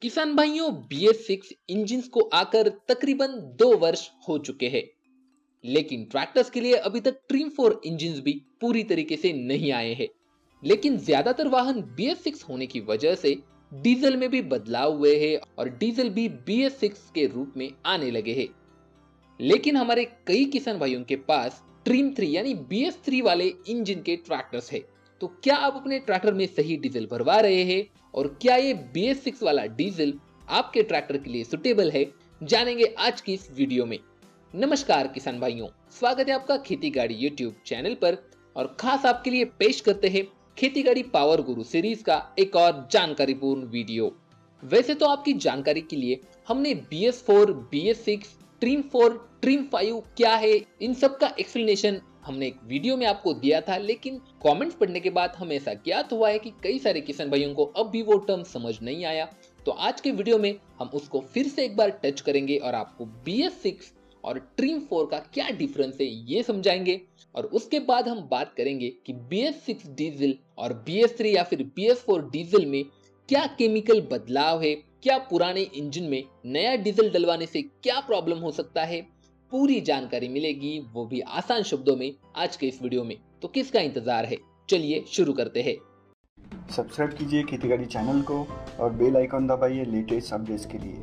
किसान भाइयों, BS6 engines को आकर तकरीबन 2 वर्ष हो चुके हैं, लेकिन ट्रैक्टर्स के लिए अभी तक ट्रिम 4 इंजिन्स भी पूरी तरीके से नहीं आए हैं। लेकिन ज्यादातर वाहन BS6 होने की वजह से डीजल में भी बदलाव हुए हैं और डीजल भी BS6 के रूप में आने लगे हैं। लेकिन हमारे कई किसान भाइयों के पास ट्रिम 3 यानी BS3 वाले इंजन के ट्रैक्टर्स है। तो क्या आप अपने ट्रैक्टर में सही डीजल भरवा रहे हैं और क्या ये BS6 वाला डीजल आपके ट्रैक्टर के लिए सुटेबल है, जानेंगे आज की इस वीडियो में। नमस्कार किसान भाइयों, स्वागत है आपका खेती गाड़ी यूट्यूब चैनल पर और खास आपके लिए पेश करते हैं खेती गाड़ी पावर गुरु सीरीज का एक और जानकारीपूर्ण वीडियो। वैसे तो आपकी जानकारी के लिए हमने BS4, BS6, ट्रिम 4, ट्रिम 5 क्या है, इन सब का एक्सप्लेनेशन हमने एक वीडियो में आपको दिया था, लेकिन कमेंट्स पढ़ने के बाद हमें ऐसा ज्ञात हुआ है कि कई सारे किसान भाइयों को अब भी वो टर्म समझ नहीं आया। तो आज के वीडियो में हम उसको फिर से एक बार टच करेंगे और आपको BS6 और ट्रिम 4 का क्या डिफरेंस है ये समझाएंगे। और उसके बाद हम बात करेंगे कि BS6 डीजल और BS3 या फिर BS4 डीजल में क्या केमिकल बदलाव है, क्या पुराने इंजन में नया डीजल डलवाने से क्या प्रॉब्लम हो सकता है। पूरी जानकारी मिलेगी, वो भी आसान शब्दों में, आज के इस वीडियो में। तो किसका इंतजार है, चलिए शुरू करते हैं। सब्सक्राइब कीजिए खेतीगाड़ी चैनल को और बेल आइकॉन दबाइए लेटेस्ट अपडेट्स के लिए।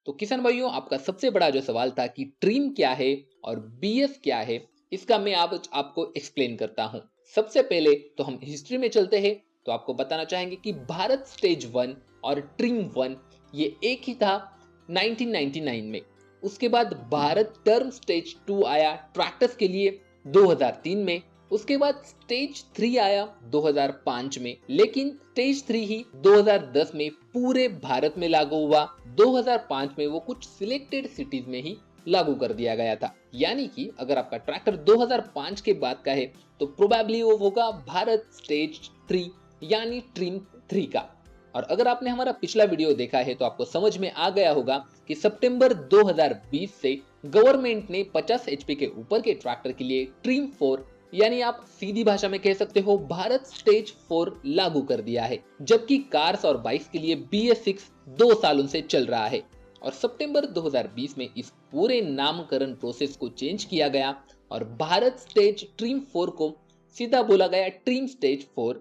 तो किसान भाइयों, आपका सबसे बड़ा जो सवाल था कि ट्रिम क्या है और BS क्या है, इसका मैं आपको एक्सप्लेन करता हूं। सबसे पहले तो हम हिस्ट्री में चलते हैं। तो आपको बताना चाहेंगे कि भारत स्टेज 1 और ट्रिम 1 ये एक ही था 1999 में। उसके बाद भारत टर्म स्टेज 2 आया ट्रैक्टर्स के लिए 2003 में। उसके बाद स्टेज 3 आया 2005 में, लेकिन स्टेज 3 ही 2010 में पूरे भारत में लागू हुआ। 2005 में वो कुछ सिलेक्टेड सिटीज में ही लागू कर दिया गया था। यानी कि अगर आपका ट्रैक्टर 2005 के बाद का है तो प्रोबेबली वो होगा भारत स्टेज 3 यानी ट्रिम 3 का। और अगर आपने हमारा पिछला वीडियो देखा है तो आपको समझ में आ गया होगा कि सितंबर 2020 से गवर्नमेंट ने 50 HP के ऊपर के ट्रैक्टर के लिए ट्रिम 4 यानी आप सीधी भाषा में कह सकते हो भारत स्टेज 4 लागू कर दिया है, जबकि कार्स और बाइक्स के लिए BS6 2 सालों से चल रहा है। और सितंबर 2020 में इस पूरे नामकरण प्रोसेस को चेंज किया गया और भारत स्टेज ट्रिम 4 को सीधा बोला गया ट्रिम स्टेज 4,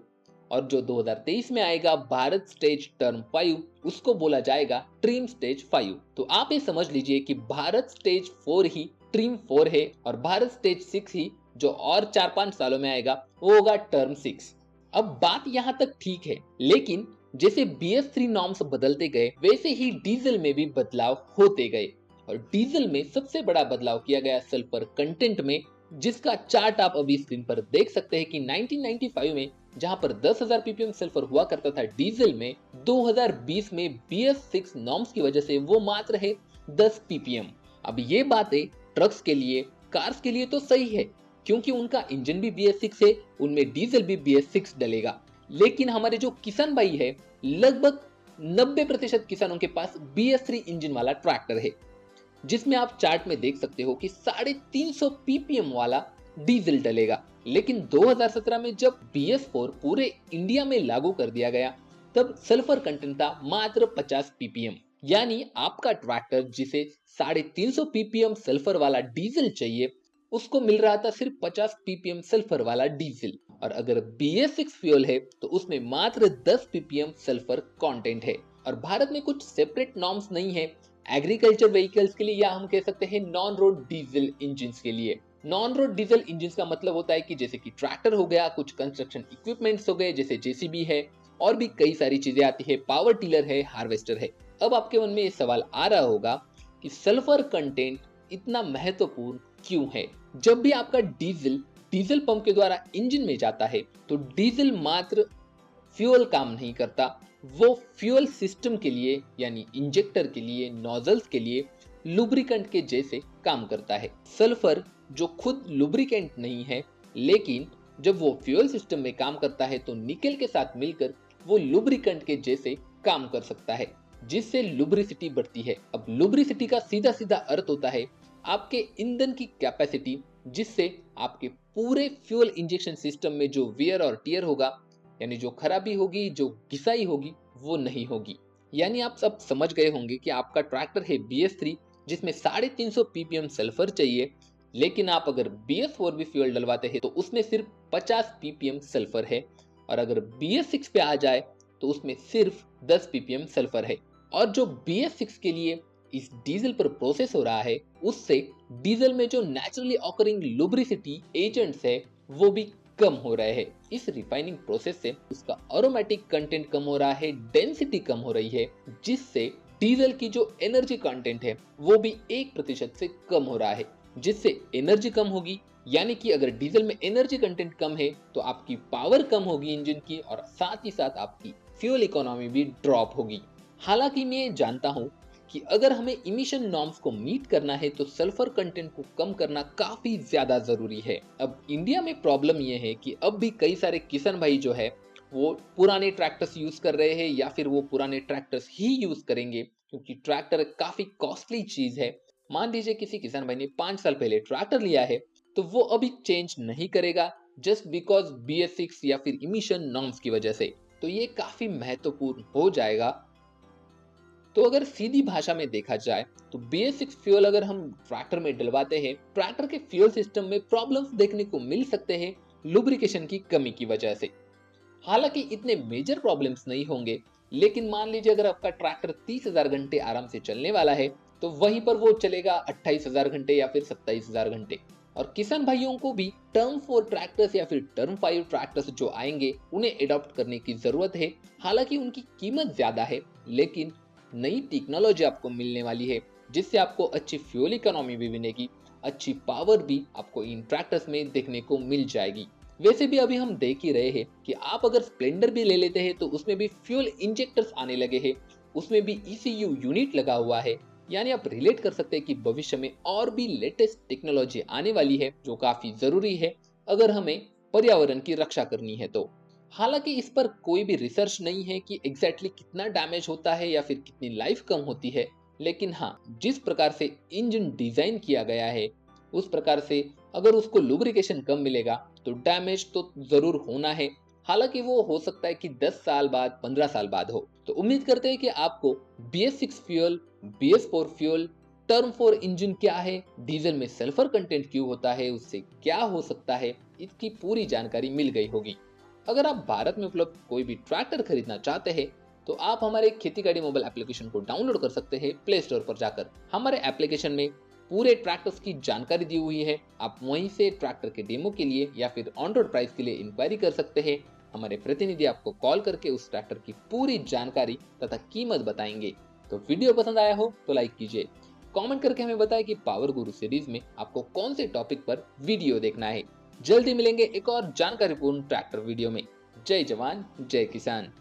और जो 2023 में आएगा भारत स्टेज टर्म 5 उसको बोला जाएगा ट्रिम स्टेज 5। तो आप ये समझ लीजिए कि भारत स्टेज 4 ही ट्रिम 4 है और भारत स्टेज 6 ही जो और 4-5 सालों में आएगा वो होगा टर्म 6। अब बात यहाँ तक ठीक है, लेकिन जैसे BS3 नॉर्म्स बदलते गए वैसे ही डीजल में भी बदलाव होते गए। और डीजल में सबसे बड़ा बदलाव किया गया सल्फर कंटेंट में, जिसका चार्ट आप अभी स्क्रीन पर देख सकते हैं कि 1995 में जहां पर 10,000 ppm सल्फर हुआ करता था डीजल में, 2020 में BS6 नॉर्म्स की वजह से वो मात्र है 10 ppm। अब ये बातें ट्रक्स के लिए, कार्स के लिए तो सही है क्योंकि उनका इंजन भी BS6 है, उनमें डीजल भी BS6 डलेगा। लेकिन हमारे जो किसान भाई है, लगभग 90% किसानों के पास BS3 इंजन वाला ट्रैक्टर है, जिसमें आप चार्ट में देख सकते हो कि 350 ppm वाला डीजल डलेगा। लेकिन 2017 में जब BS4 पूरे इंडिया में लागू कर दिया गया तब सल्फर कंटेंट था मात्र 50 ppm। यानी आपका ट्रैक्टर जिसे 350 ppm सल्फर वाला डीजल चाहिए उसको मिल रहा था सिर्फ 50 ppm सल्फर वाला डीजल। और अगर BS6 फ्यूल है तो उसमें मात्र 10 ppm सल्फर कंटेंट है। और भारत में कुछ सेपरेट नॉर्म्स नहीं है एग्रीकल्चर व्हीकल्स के लिए, या हम कह सकते हैं नॉन रोड डीजल इंजन के लिए। नॉन रोड डीजल इंजन का मतलब होता है कि जैसे कि ट्रैक्टर हो गया, कुछ कंस्ट्रक्शन इक्विपमेंट्स हो गए जैसे JCB है, और भी कई सारी चीजें आती है, पावर टिलर है, हार्वेस्टर है। अब आपके मन में ये सवाल आ रहा होगा कि सल्फर कंटेंट इतना महत्वपूर्ण क्यों है। जब भी आपका डीजल पंप के द्वारा इंजन में जाता है तो डीजल मात्र फ्यूल काम नहीं करता, वो फ्यूल सिस्टम के लिए यानी इंजेक्टर के लिए, नोजल्स के लिए लुब्रिकेंट के जैसे काम करता है। सल्फर जो खुद लुब्रिकेंट नहीं है, लेकिन जब वो फ्यूल सिस्टम में काम करता है तो निकेल के साथ मिलकर वो लुब्रिकेंट के जैसे काम कर सकता है। जिससे लुब्रिसिटी बढ़ती है। अब लुब्रिसिटी का सीधा सीधा अर्थ होता है आपके ईंधन की कैपेसिटी, जिससे आपके पूरे फ्यूल इंजेक्शन सिस्टम में जो वियर और टियर होगा, यानी जो खराबी होगी, जो घिसाई होगी, वो नहीं होगी। यानी आप सब समझ गए होंगे कि आपका ट्रैक्टर है BS3 जिसमें 350 ppm सल्फर चाहिए, लेकिन आप अगर BS4 भी फ्यूल डलवाते हैं तो उसमें सिर्फ 50 ppm सल्फर है, और अगर BS6 पे आ जाए तो उसमें सिर्फ 10 ppm सल्फर है। और जो BS6 के लिए इस डीजल पर प्रोसेस हो रहा है, उससे डीजल में जो नेचुरली ऑकरिंग लुब्रिसिटी एजेंट्स है वो भी कम हो रहे हैं। इस रिफाइनिंग प्रोसेस से उसका एरोमेटिक कंटेंट कम हो रहा है, डेंसिटी कम हो रही है, जिससे डीजल की जो एनर्जी कंटेंट है वो भी 1% से कम हो रहा है। जिससे एनर्जी कम होगी, यानी कि अगर डीजल में एनर्जी कंटेंट कम है तो आपकी पावर कम होगी इंजन की, और साथ ही साथ आपकी फ्यूल इकोनॉमी भी ड्रॉप होगी। हालांकि मैं ये जानता हूं कि अगर हमें इमिशन नॉर्म्स को मीट करना है तो सल्फर कंटेंट को कम करना काफी ज्यादा जरूरी है। अब इंडिया में प्रॉब्लम यह है कि अब भी कई सारे किसान भाई जो है वो पुराने ट्रैक्टर्स यूज कर रहे हैं, या फिर वो पुराने ट्रैक्टर्स ही यूज करेंगे, क्योंकि ट्रैक्टर काफी कॉस्टली चीज है। मान लीजिए किसी किसान भाई ने 5 साल पहले ट्रैक्टर लिया है तो वो अभी चेंज नहीं करेगा जस्ट बिकॉज BS6 या फिर इमिशन नॉर्म्स की वजह से। तो ये काफी महत्वपूर्ण हो जाएगा। तो अगर सीधी भाषा में देखा जाए तो BS6 फ्यूल अगर हम ट्रैक्टर में डलवाते हैं, ट्रैक्टर के फ्यूल सिस्टम में प्रॉब्लम्स देखने को मिल सकते हैं लुब्रिकेशन की कमी की वजह से। हालांकि इतने मेजर प्रॉब्लम्स नहीं होंगे, लेकिन मान लीजिए अगर आपका ट्रैक्टर 30,000 घंटे आराम से चलने वाला है तो वहीं पर वो चलेगा 28,000 घंटे या फिर 27,000 घंटे। और किसान भाइयों को भी टर्म 4 ट्रैक्टर्स या फिर टर्म 5 ट्रैक्टर्स जो आएंगे उन्हें एडॉप्ट करने की जरूरत है। हालांकि उनकी कीमत ज्यादा है, लेकिन नई टेक्नोलॉजी आपको मिलने वाली है, जिससे आपको अच्छी फ्यूल इकोनॉमी भी मिलेगी, अच्छी पावर भी आपको इन ट्रैक्टर्स में देखने को मिल जाएगी। वैसे भी अभी हम देख ही रहे हैं कि आप अगर स्प्लेंडर भी ले लेते हैं तो उसमें भी फ्यूल इंजेक्टर्स आने लगे हैं, उसमें भी ECU यूनिट लगा हुआ है। यानी आप रिलेट कर सकते हैं कि भविष्य में और भी लेटेस्ट टेक्नोलॉजी आने वाली है जो काफी जरूरी है अगर हमें पर्यावरण की रक्षा करनी है तो। हालांकि इस पर कोई भी रिसर्च नहीं है कि एग्जैक्टली कितना डैमेज होता है या फिर कितनी लाइफ कम होती है, लेकिन हाँ, जिस प्रकार से इंजन डिजाइन किया गया है उस प्रकार से अगर उसको लुब्रिकेशन कम मिलेगा तो डैमेज तो जरूर होना है। हालांकि वो हो सकता है कि 10 साल बाद, 15 साल बाद हो। तो उम्मीद करते हैं कि आपको BS6 fuel, BS4 fuel, term 4 engine क्या है, डीजल में सल्फर कंटेंट क्यों होता है, उससे क्या हो सकता है, इसकी पूरी जानकारी मिल गई होगी। अगर आप भारत में उपलब्ध कोई भी ट्रैक्टर खरीदना चाहते हैं तो आप हमारे खेती गाड़ी मोबाइल एप्लीकेशन को डाउनलोड कर सकते हैं प्ले स्टोर पर जाकर। हमारे एप्लीकेशन में पूरे ट्रैक्टर्स की जानकारी दी हुई है, आप वहीं से ट्रैक्टर के डेमो के लिए या फिर ऑन रोड प्राइस के लिए इंक्वायरी कर सकते हैं। हमारे प्रतिनिधि आपको कॉल करके उस ट्रैक्टर की पूरी जानकारी तथा कीमत बताएंगे। तो वीडियो पसंद आया हो तो लाइक कीजिए, कमेंट करके हमें बताएं कि पावर गुरु सीरीज में आपको कौन से टॉपिक पर वीडियो देखना है। जल्दी मिलेंगे एक और जानकारीपूर्ण ट्रैक्टर वीडियो में। जय जवान जय किसान।